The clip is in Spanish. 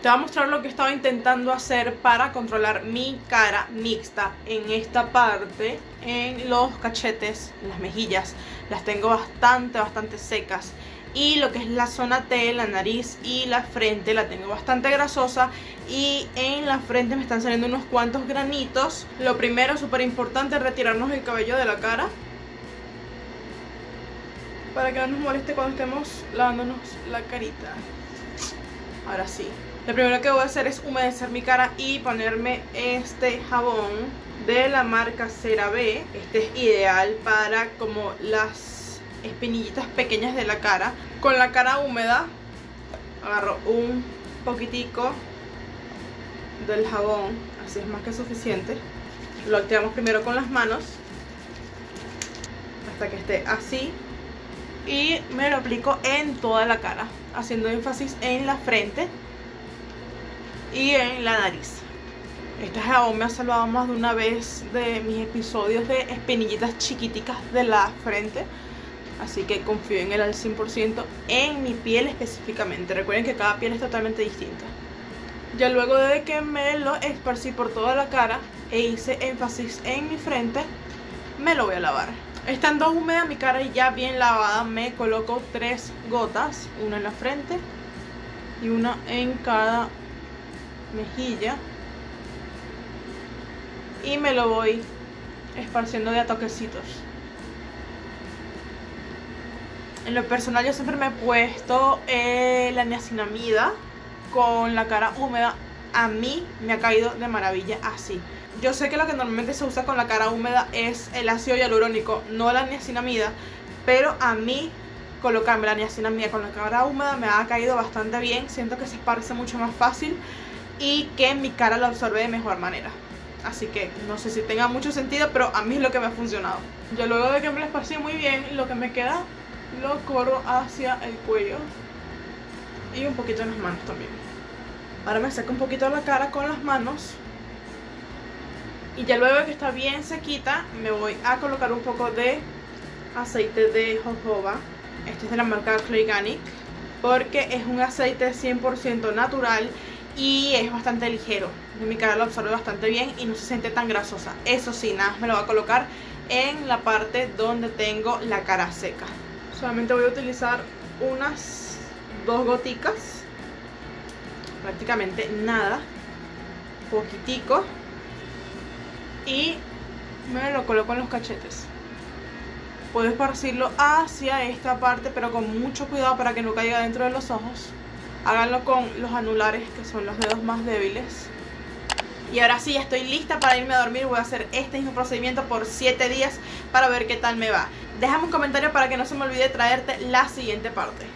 Te voy a mostrar lo que estaba intentando hacer para controlar mi cara mixta en esta parte, en los cachetes, en las mejillas. Las tengo bastante secas. Y lo que es la zona T, la nariz y la frente la tengo bastante grasosa. Y en la frente me están saliendo unos cuantos granitos. Lo primero, súper importante, es retirarnos el cabello de la cara, para que no nos moleste cuando estemos lavándonos la carita. Ahora sí, lo primero que voy a hacer es humedecer mi cara y ponerme este jabón de la marca CeraVe. Este es ideal para como las espinillitas pequeñas de la cara. Con la cara húmeda agarro un poquitico del jabón, así es más que suficiente. Lo activamos primero con las manos hasta que esté así y me lo aplico en toda la cara, haciendo énfasis en la frente y en la nariz. Este jabón me ha salvado más de una vez de mis episodios de espinillitas chiquiticas de la frente. Así que confío en él al 100% en mi piel específicamente. Recuerden que cada piel es totalmente distinta. Ya luego de que me lo esparcí por toda la cara e hice énfasis en mi frente, me lo voy a lavar. Estando húmeda mi cara y ya bien lavada, me coloco 3 gotas. Una en la frente y una en cada mejilla. Y me lo voy esparciendo de a toquecitos. En lo personal yo siempre me he puesto la niacinamida con la cara húmeda. A mí me ha caído de maravilla así. Yo sé que lo que normalmente se usa con la cara húmeda es el ácido hialurónico, no la niacinamida, pero a mí colocarme la niacinamida con la cara húmeda me ha caído bastante bien. Siento que se esparce mucho más fácil y que mi cara lo absorbe de mejor manera. Así que no sé si tenga mucho sentido, pero a mí es lo que me ha funcionado. Ya luego de que me lo esparcí muy bien, lo que me queda lo corro hacia el cuello y un poquito en las manos también. Ahora me saco un poquito la cara con las manos y ya luego que está bien sequita me voy a colocar un poco de aceite de jojoba. Este es de la marca Clayganic porque es un aceite 100% natural y es bastante ligero. Mi cara lo absorbe bastante bien y no se siente tan grasosa. Eso sí, nada, me lo voy a colocar en la parte donde tengo la cara seca. Solamente voy a utilizar unas 2 goticas, prácticamente nada, poquitico, y me lo coloco en los cachetes. Puedo esparcirlo hacia esta parte, pero con mucho cuidado para que no caiga dentro de los ojos. Háganlo con los anulares, que son los dedos más débiles. Y ahora sí, ya estoy lista para irme a dormir. Voy a hacer este mismo procedimiento por 7 días para ver qué tal me va. Déjame un comentario para que no se me olvide traerte la siguiente parte.